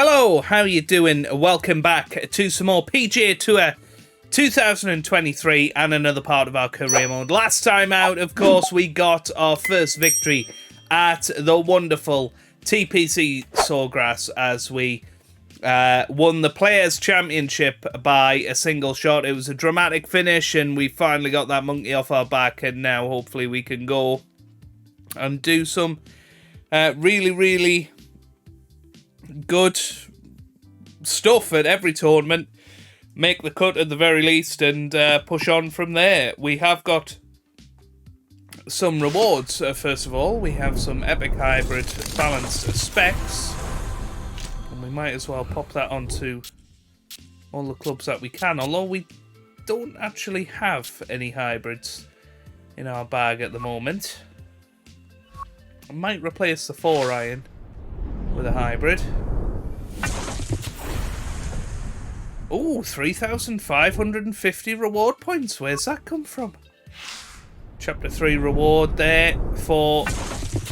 Hello, how you doing? Welcome back to some more PGA Tour 2023 and another part of our career mode. Last time out, of course, we got our first victory at the wonderful TPC Sawgrass as we won the Players' Championship by a single shot. It was a dramatic finish and we finally got that monkey off our back, and now hopefully we can go and do some really good stuff at every tournament, make the cut at the very least, and push on from there. We have got some rewards. First of all, we have some epic hybrid balanced specs, and we might as well pop that onto all the clubs that we can, although we don't actually have any hybrids in our bag at the moment. I might replace the 4-iron with a hybrid. Oh, 3,550 reward points. Where's that come from? Chapter 3 reward there for the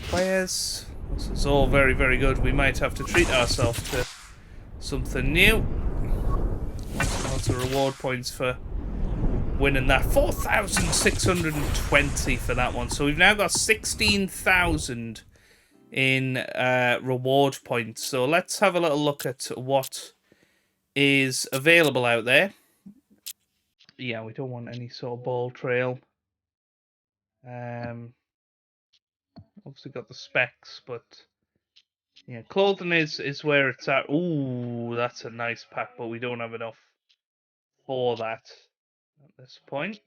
players. This is all very good. We might have to treat ourselves to something new. Lots of reward points for winning that. 4,620 for that one. So we've now got 16,000 in reward points. So let's have a little look at what is available out there. Yeah, we don't want any sort of ball trail. Obviously got the specs, but yeah, clothing is where it's at. Ooh, that's a nice pack, but we don't have enough for that at this point.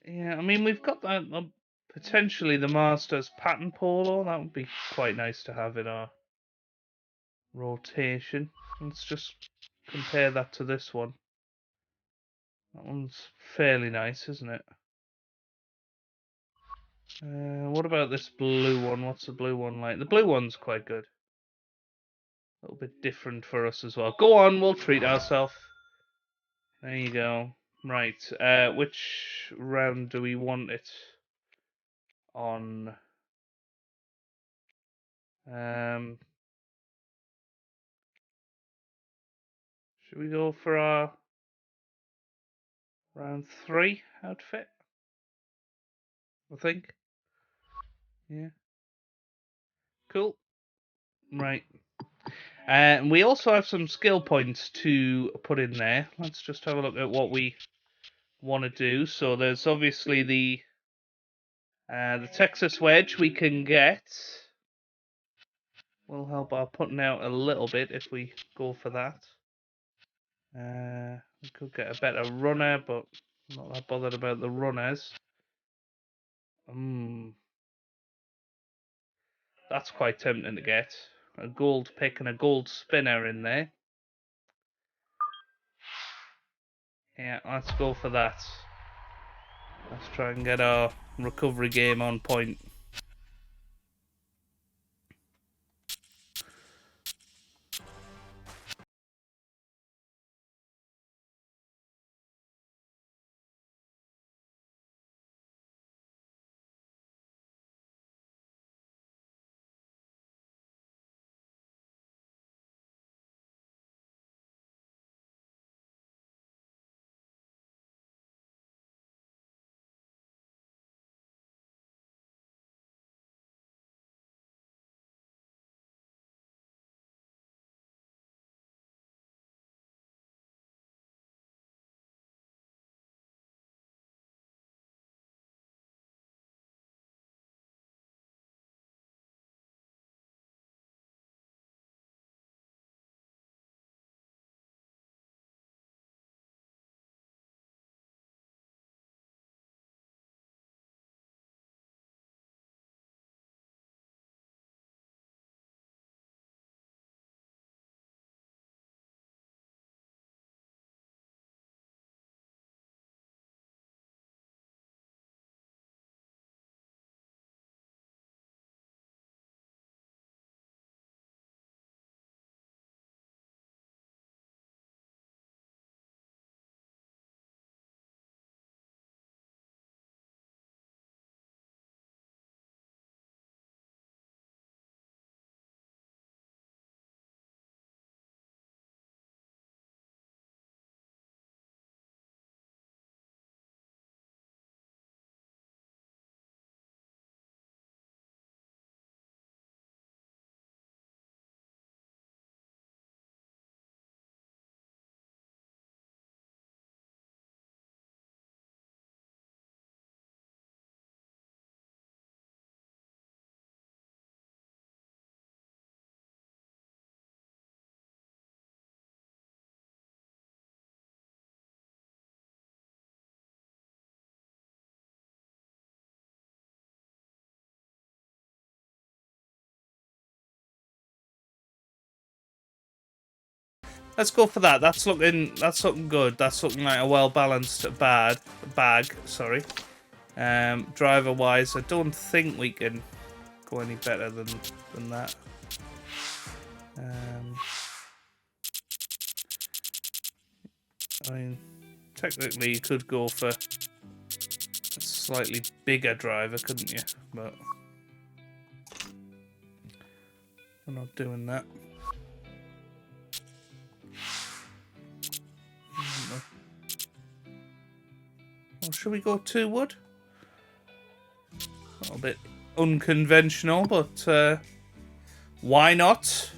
Yeah, I mean, we've got that, potentially the Masters pattern polo. That would be quite nice to have in our rotation. Let's just compare that to this one. That one's fairly nice, isn't it? What about this blue one? What's the blue one like? The blue one's quite good. A little bit different for us as well. Go on, we'll treat ourselves. There you go. Right, which round do we want it on? Should we go for our round 3 outfit? I think. Yeah. Cool. Right. And we also have some skill points to put in there. Let's just have a look at what we want to do. So there's obviously the Texas wedge we can get. Will help our putting out a little bit if we go for that. We could get a better runner, but I'm not that bothered about the runners. That's quite tempting to get. A gold pick and a gold spinner in there. Yeah, let's go for that. Let's try and get our recovery game on point. Let's go for that. That's looking good. That's looking like a well-balanced bag. Sorry. Driver-wise, I don't think we can go any better than that. I mean, technically you could go for a slightly bigger driver, couldn't you? But we're not doing that. Or should we go 2 wood? A little bit unconventional, but why not?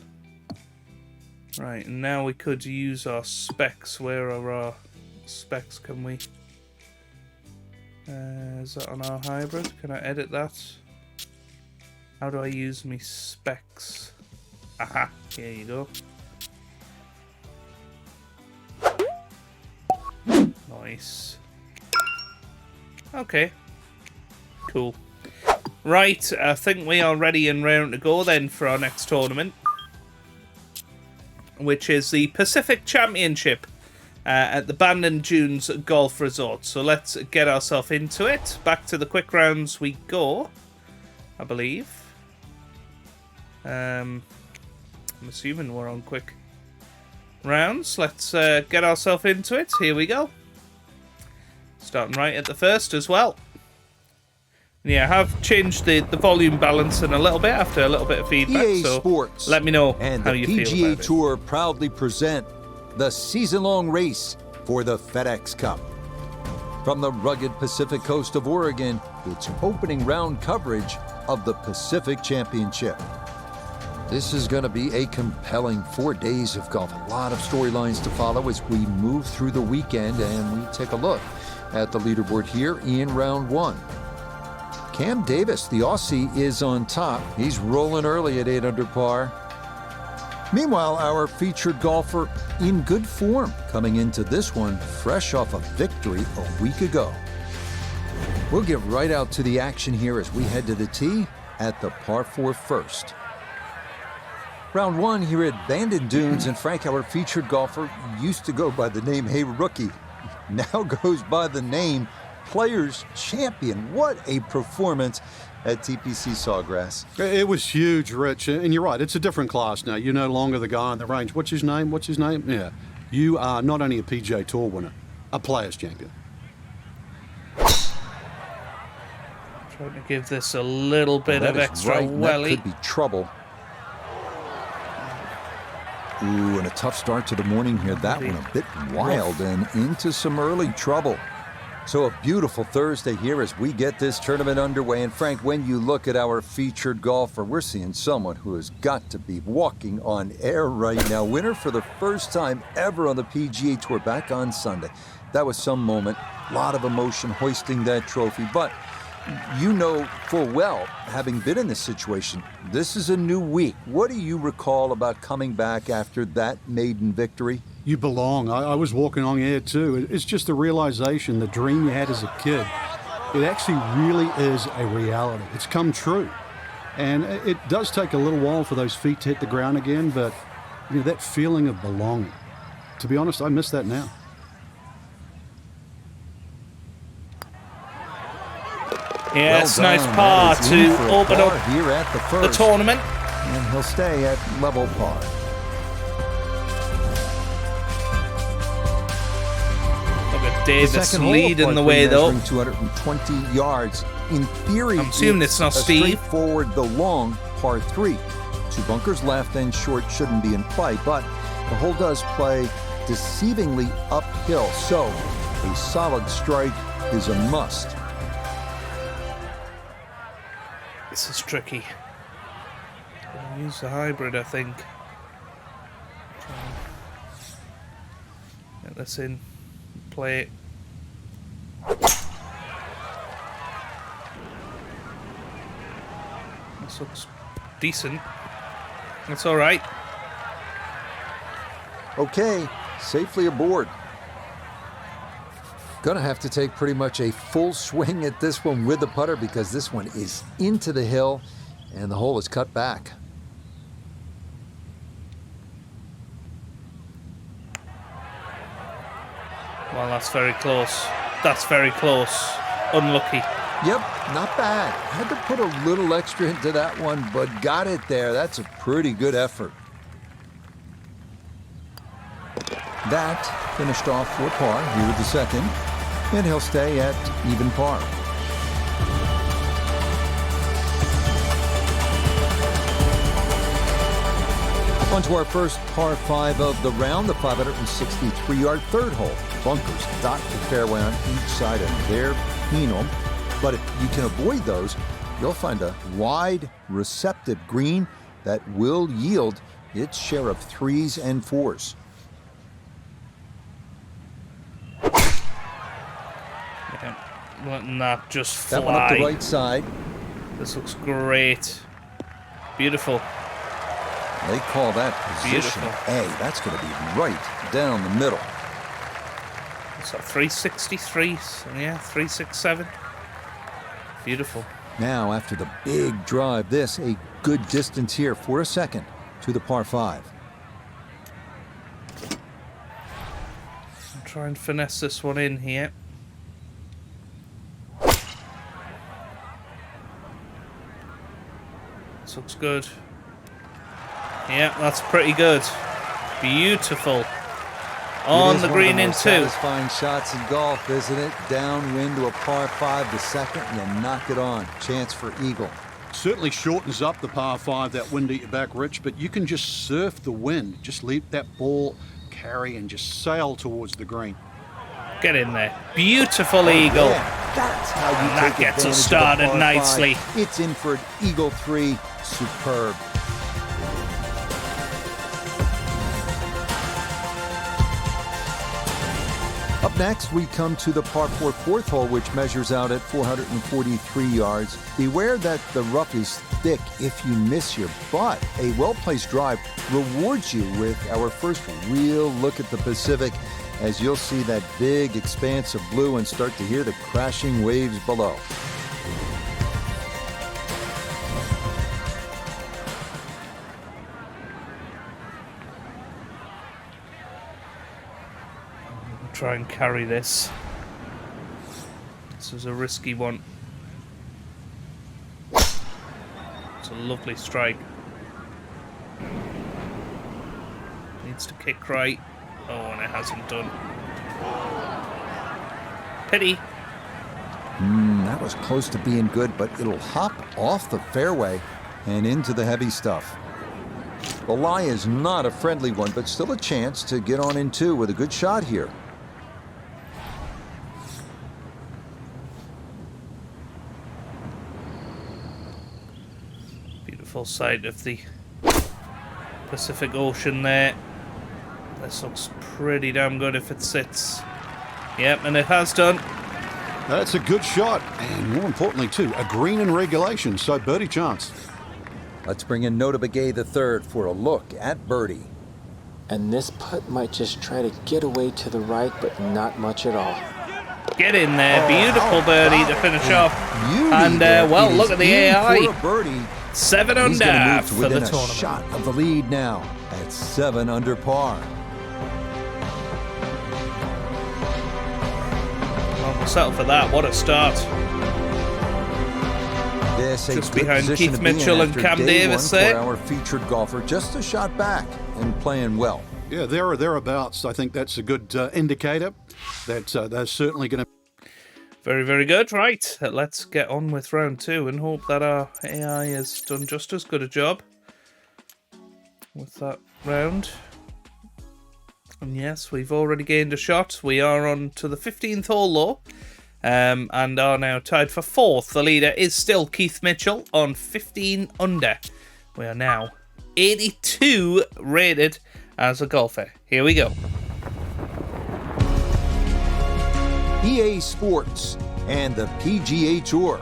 Right, and now we could use our specs. Where are our specs? Can we? Is that on our hybrid? Can I edit that? How do I use my specs? Aha, here you go. Nice. Okay. Cool. Right, I think we are ready and round to go then for our next tournament, which is the Pacific Championship at the Bandon Dunes Golf Resort. So let's get ourselves into it. Back to the quick rounds we go, I believe. I'm assuming we're on quick rounds. Let's get ourselves into it. Here we go. Starting right at the first as well. Yeah, I have changed the volume balance in a little bit after a little bit of feedback. EA so Sports let me know and how the you feel PGA about Tour proudly present the season-long race for the FedEx Cup. From the rugged Pacific coast of Oregon, it's opening round coverage of the Pacific Championship. This is going to be a compelling 4 days of golf. A lot of storylines to follow as we move through the weekend, and we take a look at the leaderboard here in round 1. Cam Davis, the Aussie, is on top. He's rolling early at 8 under par. Meanwhile, our featured golfer in good form, coming into this one fresh off a victory a week ago. We'll get right out to the action here as we head to the tee at the par 4 first. Round 1 here at Bandon Dunes, and Frank, our featured golfer, used to go by the name Hey Rookie, now goes by the name Players Champion. What a performance at TPC Sawgrass. It was huge, Rich, and you're right, it's a different class now. You're no longer the guy on the range. What's his name? Yeah. You are not only a PGA Tour winner, a Players Champion. Trying to give this a little bit of extra welly. That could be trouble. Ooh, and a tough start to the morning here. That one a bit wild and into some early trouble. So a beautiful Thursday here as we get this tournament underway. And Frank, when you look at our featured golfer, we're seeing someone who has got to be walking on air right now. Winner for the first time ever on the PGA Tour back on Sunday. That was some moment. A lot of emotion hoisting that trophy. But you know full well, having been in this situation, this is a new week. What do you recall about coming back after that maiden victory? You belong. I was walking on air too. It's just the realization, the dream you had as a kid, it actually really is a reality. It's come true. And it does take a little while for those feet to hit the ground again, but you know, that feeling of belonging, to be honest, I miss that now. Yeah, it's a nice par to open up here at the first, the tournament. And he'll stay at level par. Look at Davis leading the way, though. 220 yards. In theory, I'm assuming it's not Steve. Straightforward, the long par 3. 2 bunkers left and short shouldn't be in play, but the hole does play deceivingly uphill, so a solid strike is a must. This is tricky. I'll use the hybrid, I think. Get this in. Play it. This looks decent. That's all right. Okay, safely aboard. Gonna have to take pretty much a full swing at this one with the putter because this one is into the hill and the hole is cut back. Well, that's very close. That's very close. Unlucky. Yep, not bad. Had to put a little extra into that one, but got it there. That's a pretty good effort. That finished off for par here with the second, and he'll stay at even par. On to our first par 5 of the round, the 563-yard third hole. Bunkers dot the fairway on each side of their penal. But if you can avoid those, you'll find a wide, receptive green that will yield its share of 3s and 4s. Yeah, letting that just fly. That one up the right side. This looks great. Beautiful. They call that position Beautiful. A. That's going to be right down the middle. So 363, yeah, 367. Beautiful. Now, after the big drive, this a good distance here for a second to the par 5. I'll try and finesse this one in here. This looks good. Yeah, that's pretty good. Beautiful. On the green in 2. Satisfying shots in golf, isn't it? Downwind to a par 5 the second, and you knock it on. Chance for eagle. Certainly shortens up the par 5, that wind at your back, Rich, but you can just surf the wind. Just leave that ball carry and just sail towards the green. Get in there. Beautiful eagle. Yeah, that's how you That take gets us advantage of a started par 5. nicely. It's in for an eagle 3. Superb. Up next, we come to the par 4 fourth hole, which measures out at 443 yards. Beware that the rough is thick if you miss your putt. A well-placed drive rewards you with our first real look at the Pacific, as you'll see that big expanse of blue and start to hear the crashing waves below. Try and carry this. This is a risky one. It's a lovely strike. Needs to kick right. Oh, and it hasn't done. Pity. That was close to being good, but it'll hop off the fairway and into the heavy stuff. The lie is not a friendly one, but still a chance to get on in 2 with a good shot here. Beautiful sight of the Pacific Ocean there. This looks pretty damn good if it sits. Yep, and it has done. That's a good shot, and more importantly, too, a green in regulation, so birdie chance. Let's bring in Nota Begay III for a look at birdie. And this putt might just try to get away to the right, but not much at all. Get in there. Beautiful birdie to finish off. And, there. well, It look is at the in AI. for a birdie. 7 He's gonna under move to for within the a tournament. shot of the lead now at 7 under par. Well, we'll settle for that. What a start. This a Just good behind position Keith to be in Mitchell and after Cam day Davis one there. for our featured golfer, just a shot back and playing well. Yeah, there or thereabouts. I think that's a good indicator that they're certainly going to. Very, very good. Right, let's get on with round 2 and hope that our AI has done just as good a job with that round. And yes, we've already gained a shot. We are on to the 15th hole, though, and are now tied for 4th. The leader is still Keith Mitchell on 15 under. We are now 82 rated as a golfer. Here we go. EA Sports and the PGA Tour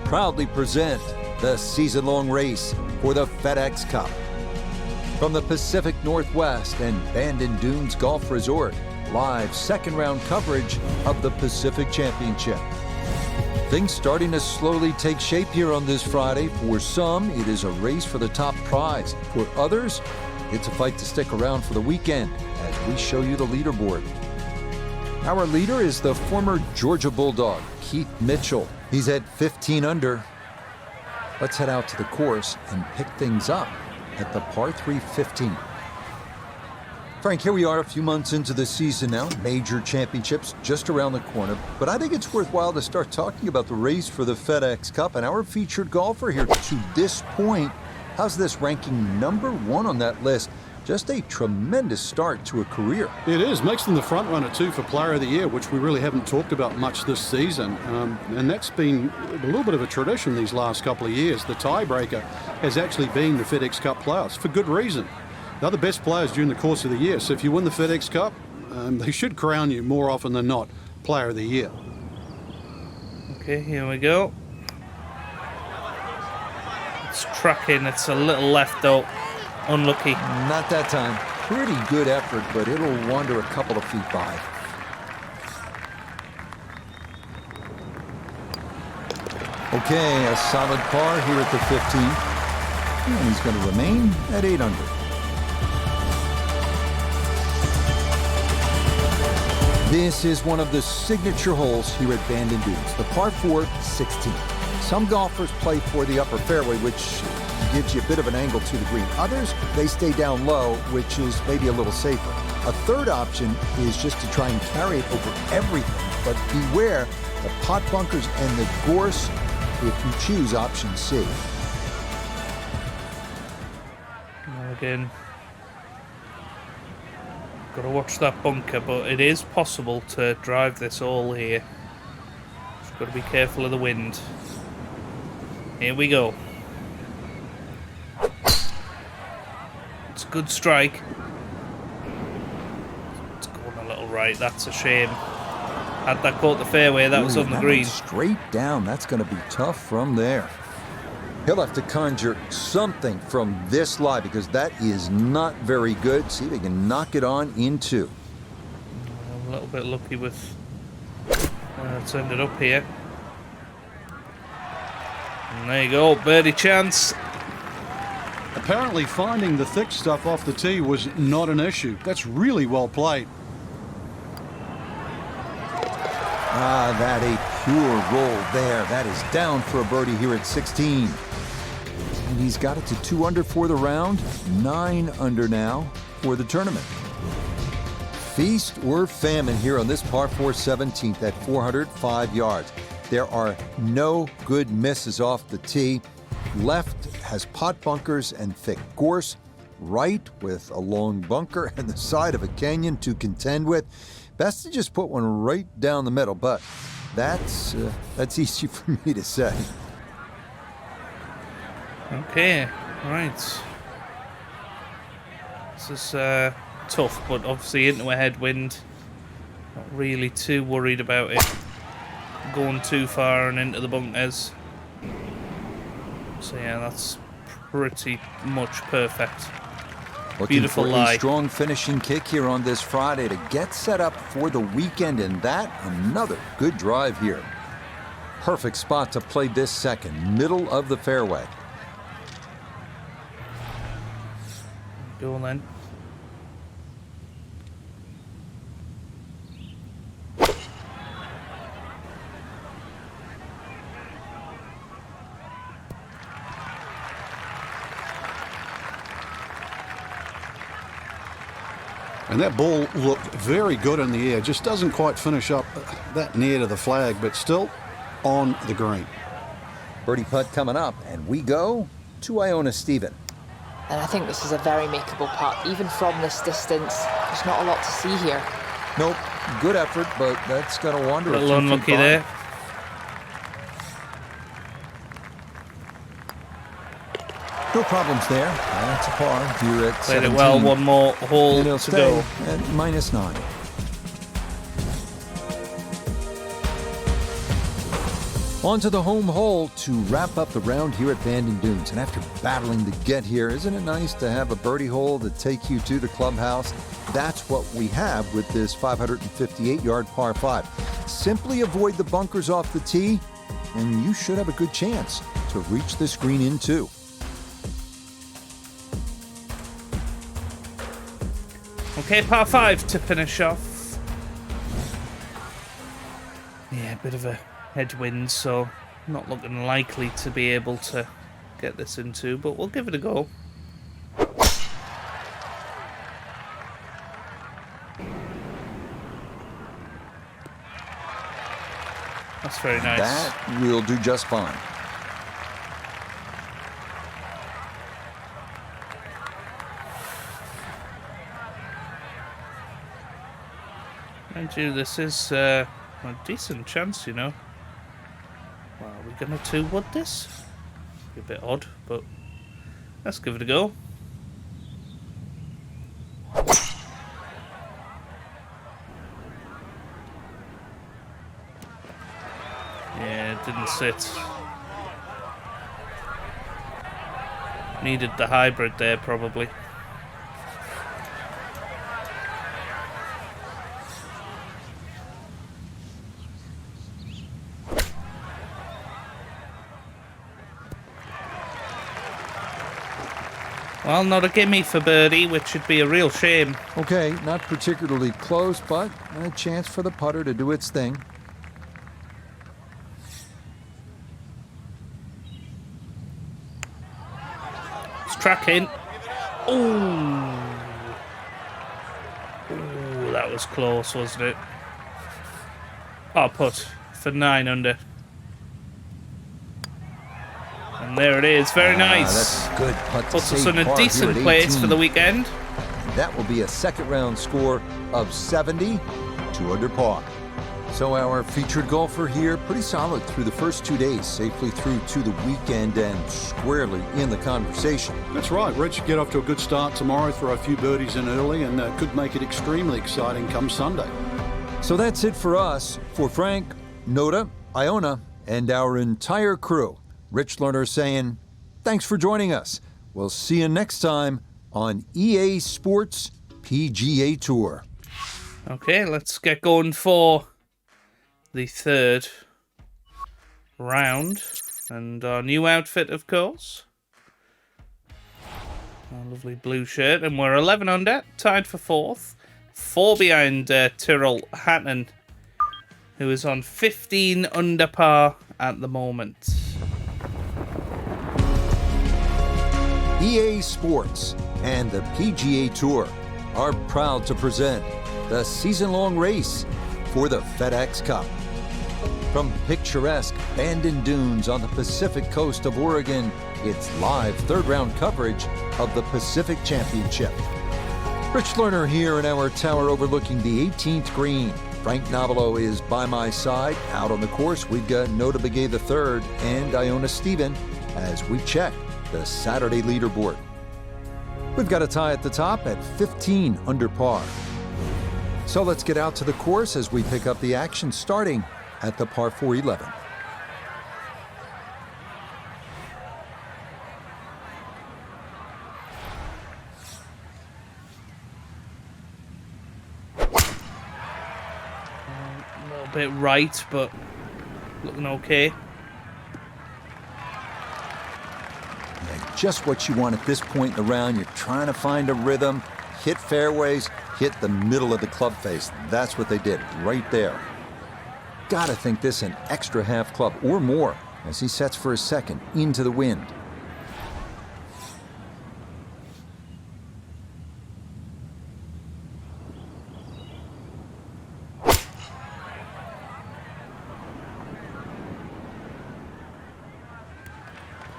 proudly present the season-long race for the FedEx Cup. From the Pacific Northwest and Bandon Dunes Golf Resort, live second-round coverage of the Pacific Championship. Things starting to slowly take shape here on this Friday. For some, it is a race for the top prize. For others, it's a fight to stick around for the weekend as we show you the leaderboard. Our leader is the former Georgia Bulldog, Keith Mitchell. He's at 15 under. Let's head out to the course and pick things up at the par 3 15. Frank, here we are a few months into the season now. Major championships just around the corner. But I think it's worthwhile to start talking about the race for the FedEx Cup and our featured golfer here to this point. How's this ranking number 1 on that list? Just a tremendous start to a career. It is. Makes them the front runner, too, for Player of the Year, which we really haven't talked about much this season. And that's been a little bit of a tradition these last couple of years. The tiebreaker has actually been the FedEx Cup players, for good reason. They're the best players during the course of the year. So if you win the FedEx Cup, they should crown you more often than not Player of the Year. Okay, here we go. It's tracking. It's a little left though. Unlucky. Not that time. Pretty good effort, but it'll wander a couple of feet by. Okay, a solid par here at the 15. And he's going to remain at 8 under. This is one of the signature holes here at Bandon Dunes, the par 4 16. Some golfers play for the upper fairway, which gives you a bit of an angle to the green. Others, they stay down low, which is maybe a little safer. A third option is just to try and carry it over everything, but beware the pot bunkers and the gorse if you choose option C. Now again, got to watch that bunker, but it is possible to drive this all here. Just got to be careful of the wind. Here we go. It's a good strike. It's going a little right. That's a shame. Had that caught the fairway, that was on the green. Straight down. That's going to be tough from there. He'll have to conjure something from this lie because that is not very good. See if he can knock it on in 2. A little bit lucky with it's ended up here. And there you go, birdie chance. Apparently finding the thick stuff off the tee was not an issue. That's really well played. Ah, that a pure roll there. That is down for a birdie here at 16. And he's got it to 2 under for the round, 9 under now for the tournament. Feast or famine here on this par 4 17th at 405 yards. There are no good misses off the tee. Left has pot bunkers and thick gorse. Right with a long bunker and the side of a canyon to contend with. Best to just put one right down the middle, but that's easy for me to say. Okay, right. This is tough, but obviously into a headwind. Not really too worried about it going too far and into the bunkers. So yeah, that's pretty much perfect. Looking Beautiful for lie. A strong finishing kick here on this Friday to get set up for the weekend, and that another good drive here. Perfect spot to play this second, middle of the fairway. Go on then. And that ball looked very good in the air. Just doesn't quite finish up that near to the flag, but still on the green. Birdie putt coming up, and we go to Iona Stephen. And I think this is a very makeable putt. Even from this distance, there's not a lot to see here. Nope, good effort, but that's going to wander A a little few feet unlucky by. there. No problems there. That's a par here at Played 17. it well, one more hole And he'll to stay go. at -9. On to the home hole to wrap up the round here at Bandon Dunes. And after battling to get here, isn't it nice to have a birdie hole to take you to the clubhouse? That's what we have with this 558-yard par 5. Simply avoid the bunkers off the tee, and you should have a good chance to reach this green in 2. Okay, par 5 to finish off. Yeah, a bit of a headwind, so not looking likely to be able to get this into, but we'll give it a go. That's very nice. That will do just fine. Mind you, this is a decent chance, you know. Well, are we going to two-wood this? Be a bit odd, but let's give it a go. Yeah, it didn't sit. Needed the hybrid there, probably. Well, not a gimme for birdie, which would be a real shame. Okay, not particularly close, but a chance for the putter to do its thing. It's tracking. Ooh. Ooh, that was close, wasn't it? Oh, putt for 9 under. And there it is. Very nice. That's a good putt to Puts us save in a par here decent at place 18. for the weekend. That will be a second round score of 70, 2 under par. So our featured golfer here, pretty solid through the first 2 days, safely through to the weekend and squarely in the conversation. That's right. Rich, get off to a good start tomorrow, throw a few birdies in early, and could make it extremely exciting come Sunday. So that's it for us. For Frank, Noda, Iona, and our entire crew, Rich Lerner saying, thanks for joining us. We'll see you next time on EA Sports PGA Tour. Okay, let's get going for the third round. And our new outfit, of course. Our lovely blue shirt. And we're 11 under, tied for 4th. 4 behind Tyrrell Hatton, who is on 15 under par at the moment. EA Sports and the PGA Tour are proud to present the season-long race for the FedEx Cup. From picturesque Bandon Dunes on the Pacific coast of Oregon, it's live third-round coverage of the Pacific Championship. Rich Lerner here in our tower overlooking the 18th green. Frank Novelo is by my side. Out on the course, we've got Noda Begay III and Iona Stephen as we check the Saturday leaderboard. We've got a tie at the top at 15 under par. So let's get out to the course as we pick up the action starting at the par 4 11. A little bit right, but looking okay. Just what you want at this point in the round. You're trying to find a rhythm, hit fairways, hit the middle of the club face. That's what they did right there. Gotta think this an extra half club or more as he sets for his second into the wind.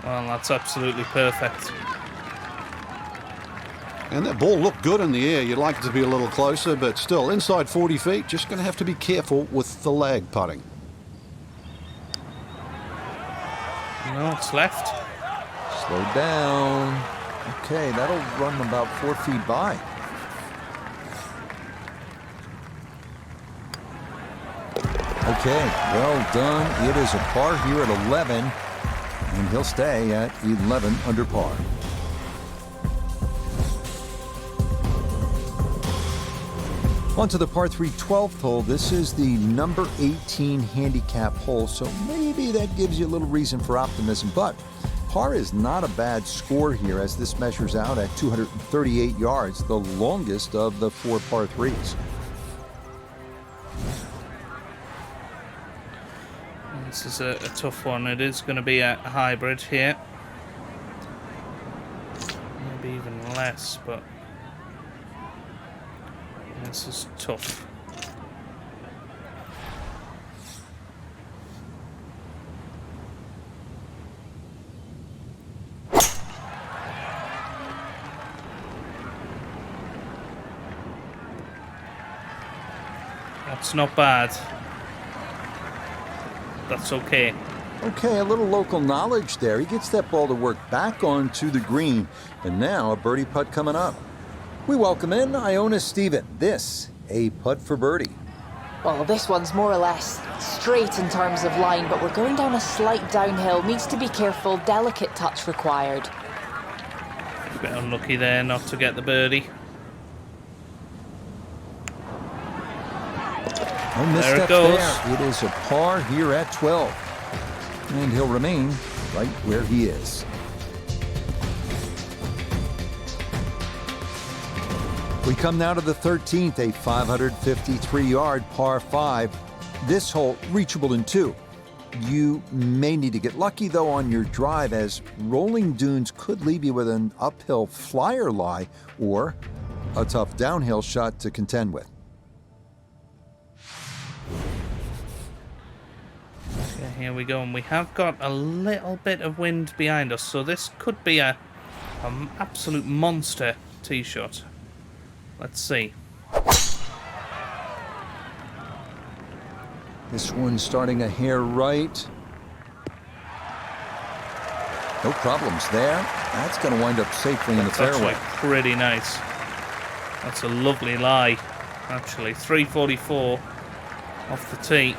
Well, that's absolutely perfect. And that ball looked good in the air. You'd like it to be a little closer, but still, inside 40 feet, just going to have to be careful with the lag putting. No, it's left. Slow down. Okay, that'll run about 4 feet by. Okay, well done. It is a par here at 11, and he'll stay at 11 under par. On to the par 3 12th hole. This is the number 18 handicap hole, so maybe that gives you a little reason for optimism, but par is not a bad score here as this measures out at 238 yards, the longest of the 4 par 3s. This is a tough one. It is going to be a hybrid here. Maybe even less, but this is tough. That's not bad. That's okay. Okay, a little local knowledge there. He gets that ball to work back onto the green. And now a birdie putt coming up. We welcome in Iona Steven. This, a putt for birdie. Well, this one's more or less straight in terms of line, but we're going down a slight downhill. Needs to be careful. Delicate touch required. A bit unlucky there not to get the birdie. No misstep There it goes. there. It is a par here at 12. And he'll remain right where he is. We come now to the 13th, a 553-yard par 5. This hole reachable in 2. You may need to get lucky, though, on your drive, as rolling dunes could leave you with an uphill flyer lie or a tough downhill shot to contend with. Okay, here we go, and we have got a little bit of wind behind us, so this could be an absolute monster tee shot. Let's see. This one's starting a hair right. No problems there. That's going to wind up safely in the fairway. Actually pretty nice. That's a lovely lie, actually. 344 off the tee.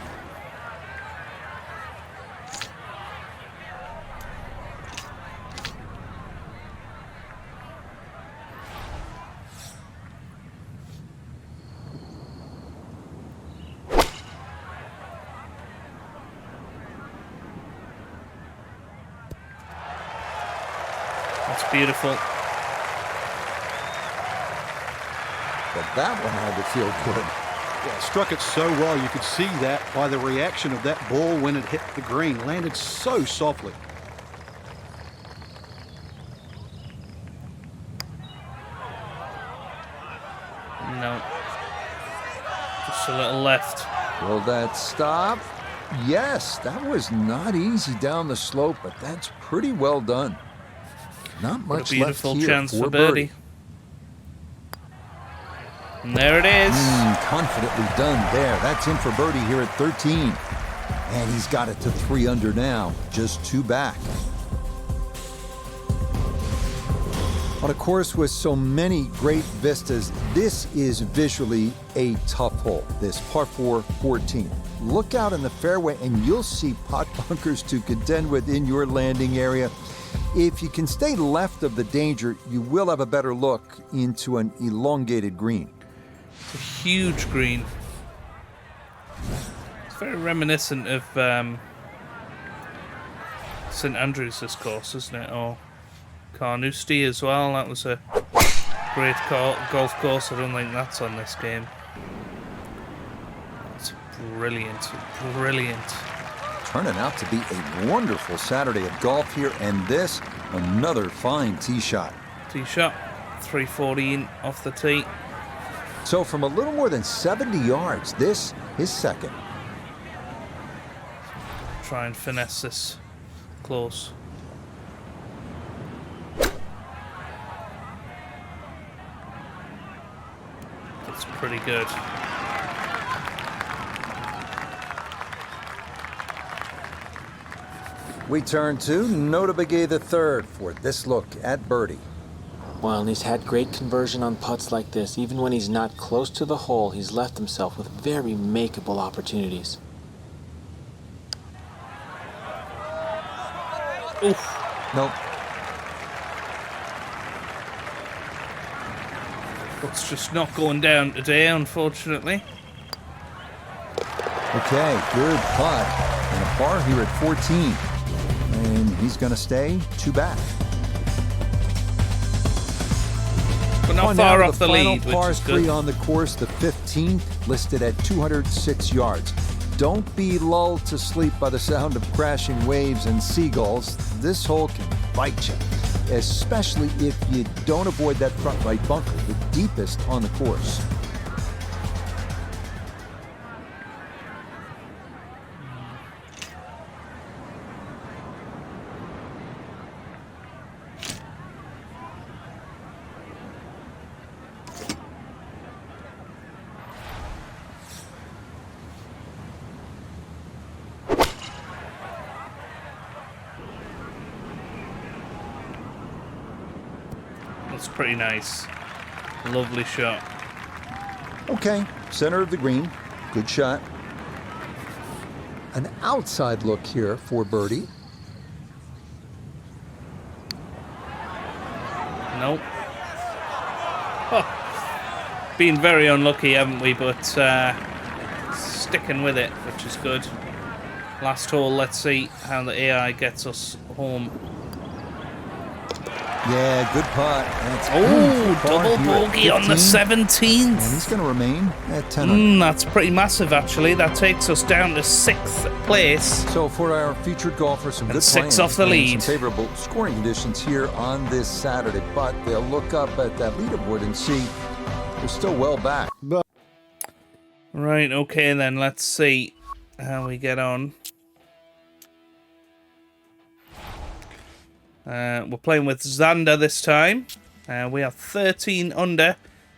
That's beautiful. But that one had to feel good. Yeah, struck it so well. You could see that by the reaction of that ball when it hit the green. Landed so softly. No. Just a little left. Will that stop? Yes, that was not easy down the slope, but that's pretty well done. Not much What a beautiful left here chance for for birdie. And there it is. Confidently done there. That's in for birdie here at 13. And he's got it to 3 under now, just 2 back. On a course with so many great vistas, this is visually a tough hole, this par 4 14. Look out in the fairway and you'll see pot bunkers to contend with in your landing area. If you can stay left of the danger, you will have a better look into an elongated green. It's a huge green. It's very reminiscent of St Andrews, this course, isn't it? Or Carnoustie as well. That was a great golf course. I don't think that's on this game. It's brilliant, brilliant. Turning out to be a wonderful Saturday of golf here, and this, another fine tee shot. Tee shot, 314 off the tee. So from a little more than 70 yards, this is second. Try and finesse this close. That's pretty good. We turn to Nota Begay III for this look at birdie. Well, and he's had great conversion on putts like this. Even when he's not close to the hole, he's left himself with very makeable opportunities. Oof. Nope. It's just not going down today, unfortunately. Okay, good putt. And a par here at 14. And he's going to stay 2 back. But not On far now to off the final lead, which par is 3 good. on the course, the 15th, listed at 206 yards. don't be lulled to sleep by the sound of crashing waves and seagulls. This hole can bite you, especially if you don't avoid that front right bunker, the deepest on the course. That's pretty nice. Lovely shot. Okay, center of the green. Good shot. An outside look here for birdie. Nope. Oh. Been very unlucky, haven't we? But sticking with it, which is good. Last hole, let's see how the AI gets us home. Yeah, good putt. Oh, double bogey on the 17th. And he's going to remain at 10 That's pretty massive, actually. That takes us down to 6th place. So for our featured golfers, some And good 6 plans off the and lead. some favorable scoring conditions here on this Saturday. But they'll look up at that leaderboard and see we're still well back. Right, okay then. Let's see how we get on. We're playing with Xander this time. We are 13 under.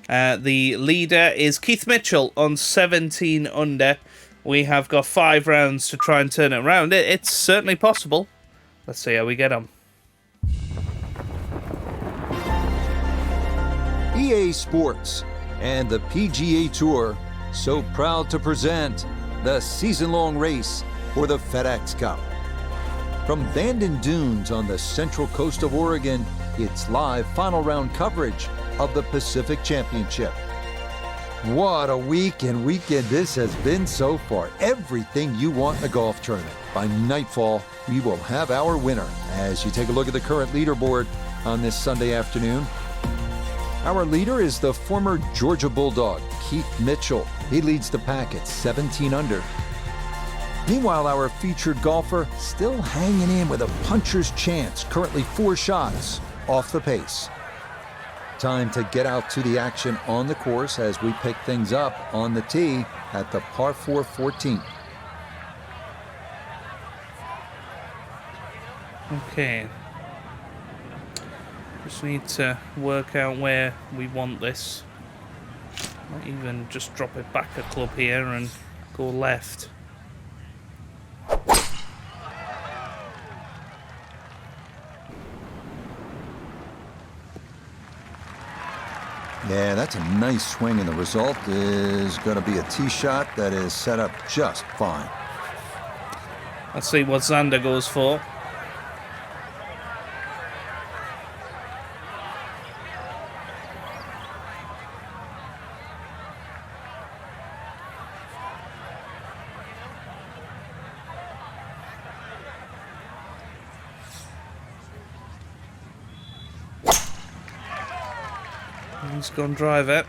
The leader is Keith Mitchell on 17 under. We have got 5 rounds to try and turn it around. It's certainly possible. Let's see how we get on. EA Sports and the PGA Tour so proud to present the season-long race for the FedEx Cup. From Bandon Dunes on the central coast of Oregon, it's live final round coverage of the Pacific Championship. What a week and weekend this has been so far. Everything you want in a golf tournament. By nightfall, we will have our winner. As you take a look at the current leaderboard on this Sunday afternoon, our leader is the former Georgia Bulldog, Keith Mitchell. He leads the pack at 17 under. Meanwhile, our featured golfer still hanging in with a puncher's chance, currently 4 shots off the pace. Time to get out to the action on the course as we pick things up on the tee at the par 4 14th. Okay. Just need to work out where we want this. Might even just drop it back a club here and go left. Yeah, that's a nice swing, and the result is going to be a tee shot that is set up just fine. Let's see what Xander goes for. He's gone drive it.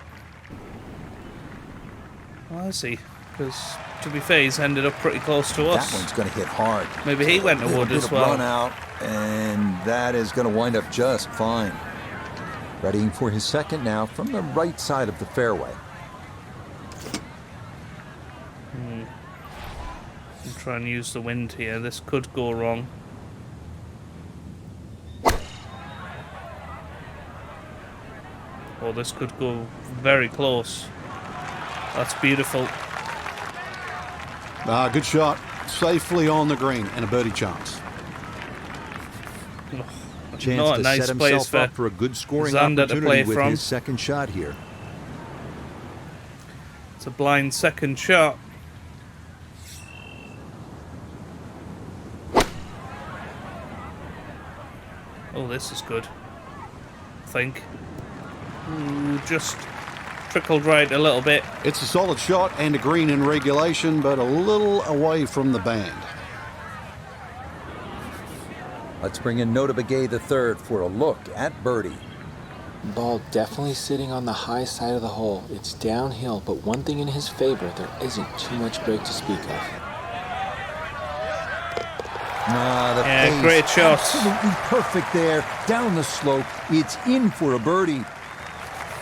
Well, I see. Because, to be fair, he's ended up pretty close to us. That one's going to hit hard. Maybe he went to wood as well. Run out, and that is going to wind up just fine. Readying for his second now from the right side of the fairway. I'll try and use the wind here. This could go wrong. Oh, this could go very close. That's beautiful. Good shot. Safely on the green and a birdie chance. Chance Not to a nice set place himself up for a good scoring Xander to play opportunity with from. his second shot here. It's a blind second shot. Oh, this is good. I think. Ooh, just trickled right a little bit. It's a solid shot and a green in regulation, but a little away from the band. Let's bring in Nota Begay III for a look at birdie. Ball definitely sitting on the high side of the hole. It's downhill, but one thing in his favor, there isn't too much break to speak of. The Yeah, pace, great shot. absolutely perfect there. Down the slope, it's in for a birdie.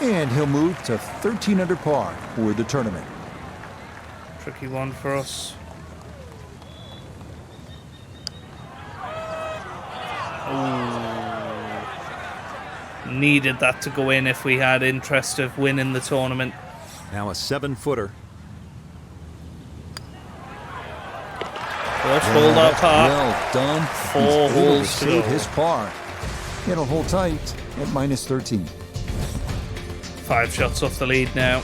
And he'll move to 13 under par for the tournament. Tricky one for us. Ooh. Needed that to go in if we had interest of winning the tournament. Now a 7-footer. Let's hold our par. Well done. 4 He's able to holes to save go. his par. It'll hold tight at minus 13. 5 shots off the lead now.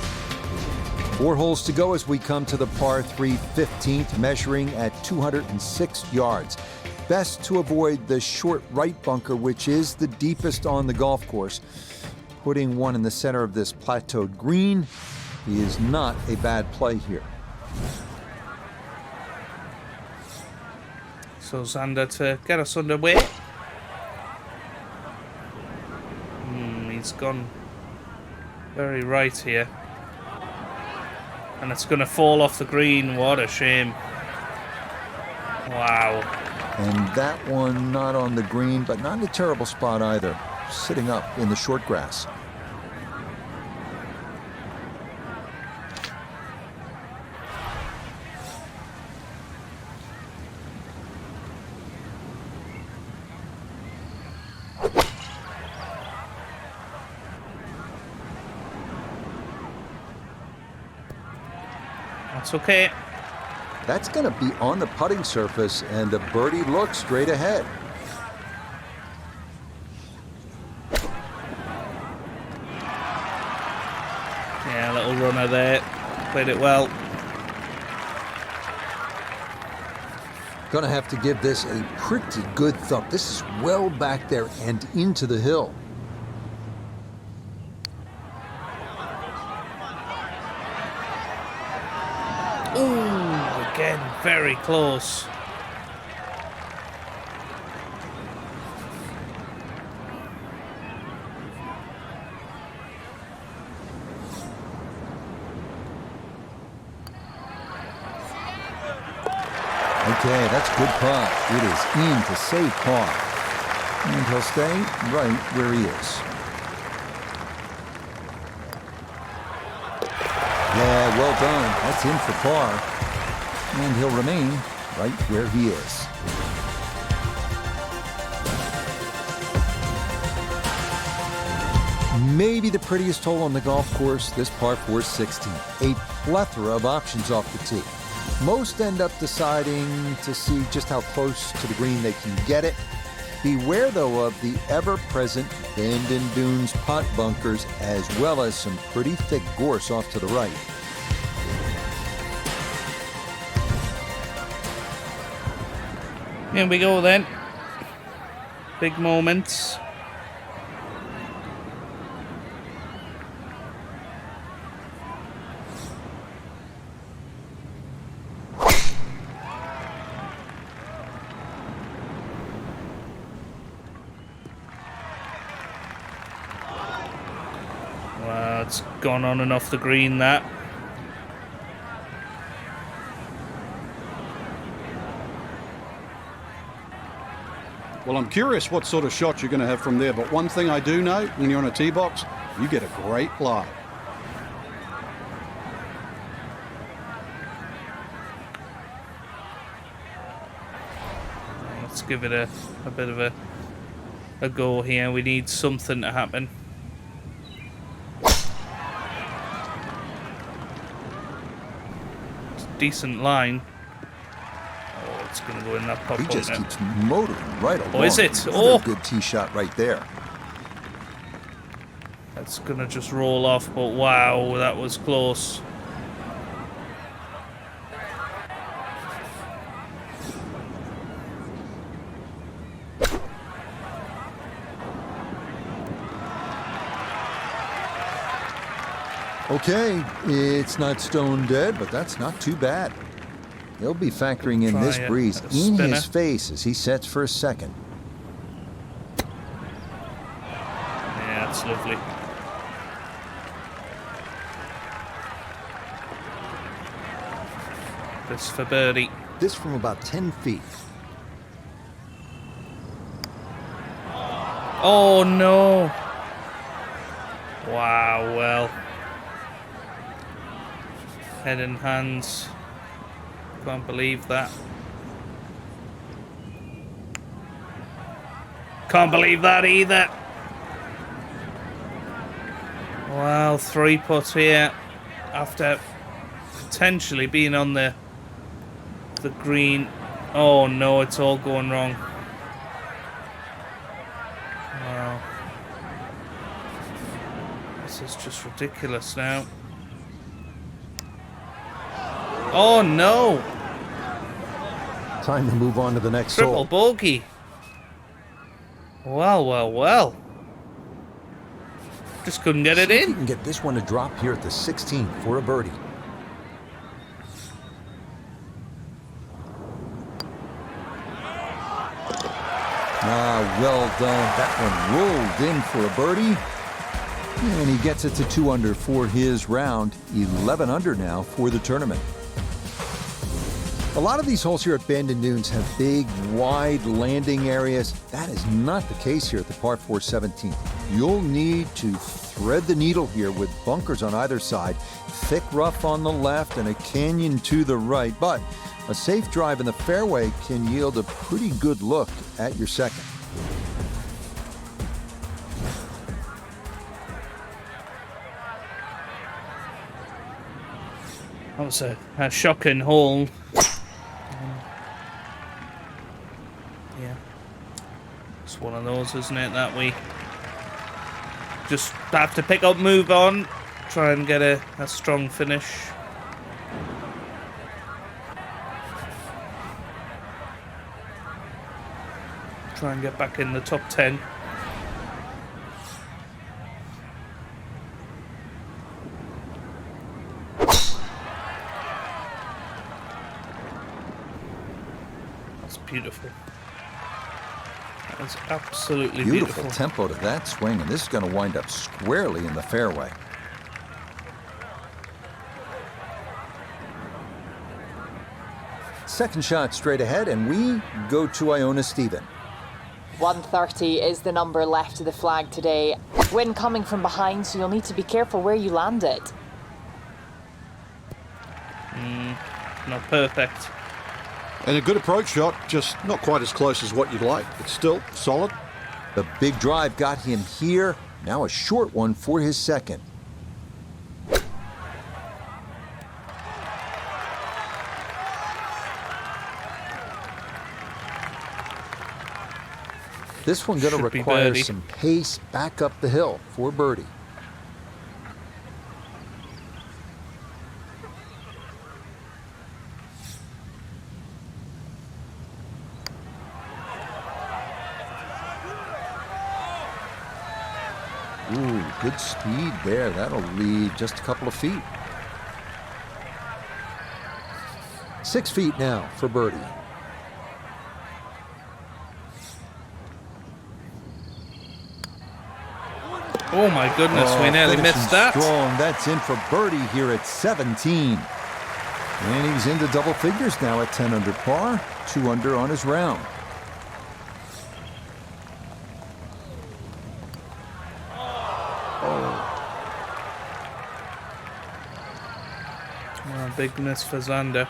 4 holes to go as we come to the par 3 15th, measuring at 206 yards. Best to avoid the short right bunker, which is the deepest on the golf course. Putting one in the center of this plateaued green is not a bad play here. So Xander to get us underway. He's gone very right here. And it's going to fall off the green. What a shame. Wow. And that one not on the green, but not in a terrible spot either. Sitting up in the short grass. That's okay. That's going to be on the putting surface, and the birdie looks straight ahead. Yeah, little runner there. Played it well. Gonna have to give this a pretty good thump. This is well back there and into the hill. Ooh, again, very close. Okay, that's good putt. It is in to save par. And he'll stay right where he is. Yeah, well done. That's in for par. And he'll remain right where he is. Maybe the prettiest hole on the golf course, this par 4 16. A plethora of options off the tee. Most end up deciding to see just how close to the green they can get it. Beware, though, of the ever-present bend and dunes pot bunkers, as well as some pretty thick gorse off to the right. Here we go then. Big moments. Wow, it's gone on and off the green, that. Well, I'm curious what sort of shot you're going to have from there, but one thing I do know, when you're on a tee box, you get a great lie. Let's give it a bit of a go here. We need something to happen. It's a decent line. Oh, it's going to go in that pop. He just keeps motoring right along. Oh, is it? Another Oh! good tee shot right there. That's going to just roll off, but wow, that was close. Okay, it's not stone dead, but that's not too bad. He'll be factoring in Try this breeze a in spinner. his face as he sets for a second. Yeah, that's lovely. This for birdie. This from about 10 feet. Oh no. Wow, well. Head and hands. Can't believe that. Can't believe that either. Well, 3-putt here after potentially being on the green. Oh no, it's all going wrong. Wow. This is just ridiculous now. Oh no! Time to move on to the next Triple hole. bogey. Well, well, well. Just couldn't get it See if you in. can get this one to drop here at the 16th for a birdie. Well done. That one rolled in for a birdie. And he gets it to 2 under for his round. 11 under now for the tournament. A lot of these holes here at Bandon Dunes have big, wide landing areas. That is not the case here at the par 4 17. You'll need to thread the needle here with bunkers on either side, thick rough on the left, and a canyon to the right. But a safe drive in the fairway can yield a pretty good look at your second. That was a shocking hole. Yeah. It's one of those, isn't it, that we just have to pick up, move on, try and get a strong finish. Try and get back in the top 10. That's beautiful. That is absolutely beautiful. Beautiful tempo to that swing, and this is going to wind up squarely in the fairway. Second shot straight ahead, and we go to Iona Stephen. 130 is the number left to the flag today. Wind coming from behind, so you'll need to be careful where you land it. Not perfect. And a good approach shot, just not quite as close as what you'd like, but still solid. The big drive got him here. Now a short one for his second. This one going to Should be require birdie. some pace back up the hill for birdie. Ooh, good speed there. That'll lead just a couple of feet. 6 feet now for birdie. Oh my goodness, we nearly finishing missed that. Strong. That's in for birdie here at 17. And he's into double figures now at 10 under par, 2 under on his round. Big miss for Xander,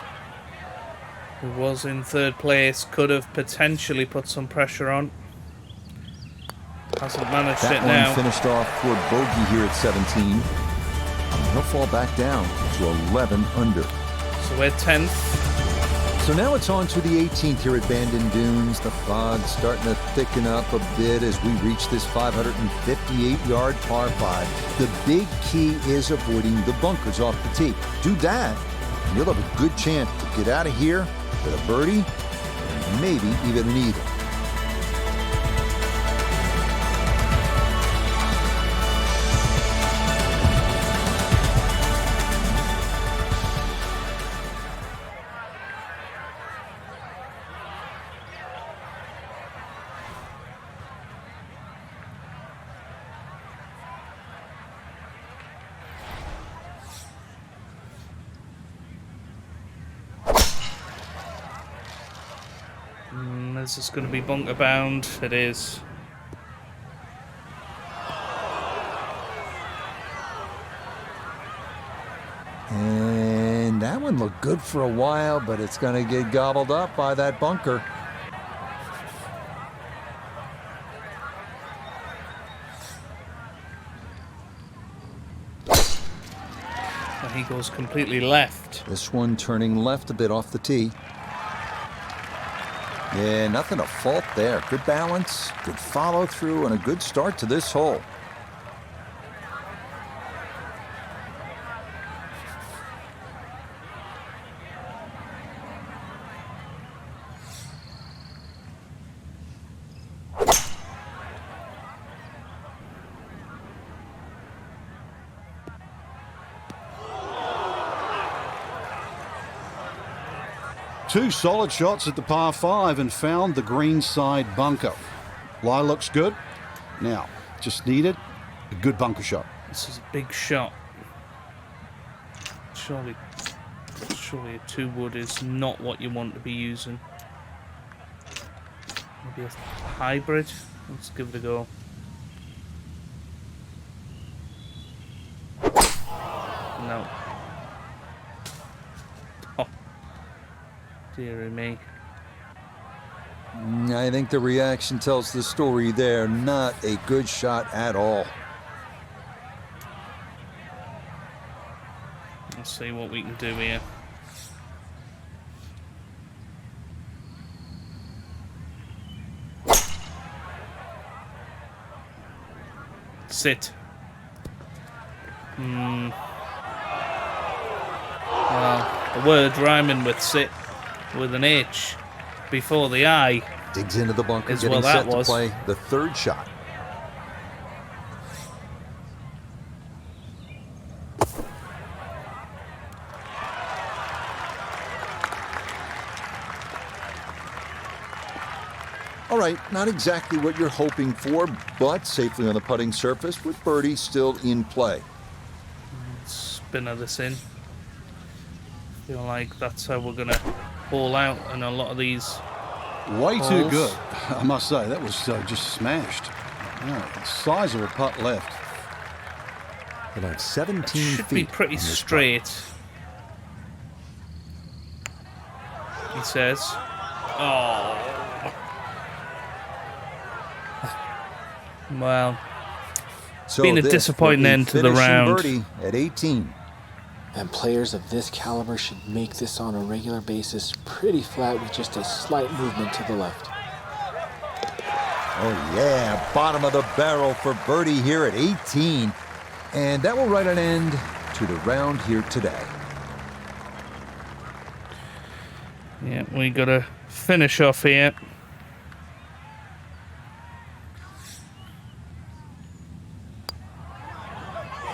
who was in third place, could have potentially put some pressure on. Hasn't managed That it one now. finished off for bogey here at 17. He'll fall back down to 11 under. So we're 10th. So now it's on to the 18th here at Bandon Dunes. The fog's starting to thicken up a bit as we reach this 558-yard par 5. The big key is avoiding the bunkers off the tee. Do that, and you'll have a good chance to get out of here with a birdie and maybe even an eagle. Is this going to be bunker bound? It is. look good for a while, but it's going to get gobbled up by that bunker. And he goes completely left. This one turning left a bit off the tee. Yeah, nothing to fault there. Good balance, good follow through, and a good start to this hole. Two solid shots at the par 5 and found the green side bunker. Lie looks good. Now, just needed a good bunker shot. This is a big shot. Surely a 2-wood is not what you want to be using. Maybe a hybrid. Let's give it a go. No. Oh. Dear me. I think the reaction tells the story there. Not a good shot at all. Let's see what we can do here. Sit. Well, the word rhyming with sit with an H before the I. Digs into the bunker, Is getting what that set to was. play the third shot. All right, not exactly what you're hoping for, but safely on the putting surface with birdie still in play. Spinner this in. Feel like that's how we're gonna haul out in a lot of these. Way too Holes. good, I must say. That was just smashed. Yeah, size of a putt left. About 17 Should feet. be pretty on this straight. He says. Oh. Well, putt. So been a this disappointing will be end to the finishing round. birdie at 18. And players of this caliber should make this on a regular basis pretty flat with just a slight movement to the left. Oh yeah, bottom of the barrel for birdie here at 18. And that will write an end to the round here today. Yeah, we gotta finish off here.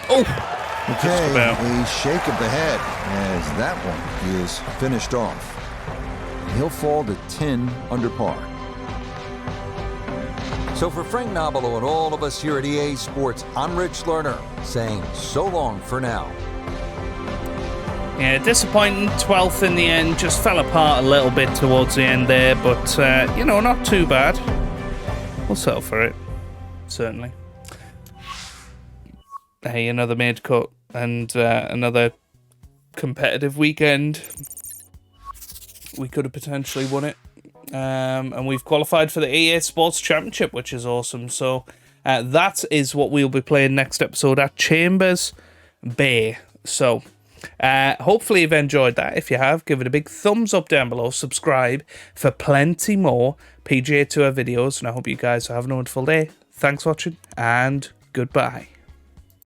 Oh! Okay, about. a shake of the head as that one is finished off. He'll fall to 10 under par. So for Frank Nobilo and all of us here at EA Sports, I'm Rich Lerner saying so long for now. Yeah, disappointing. 12th in the end. Just fell apart a little bit towards the end there, but, you know, not too bad. We'll settle for it. Certainly. Hey, another mid cut and another competitive weekend. We could have potentially won it. And we've qualified for the EA Sports Championship, which is awesome. So that is what we'll be playing next episode at Chambers Bay. So hopefully you've enjoyed that. If you have, give it a big thumbs up down below. Subscribe for plenty more PGA Tour videos. And I hope you guys are having a wonderful day. Thanks for watching and goodbye.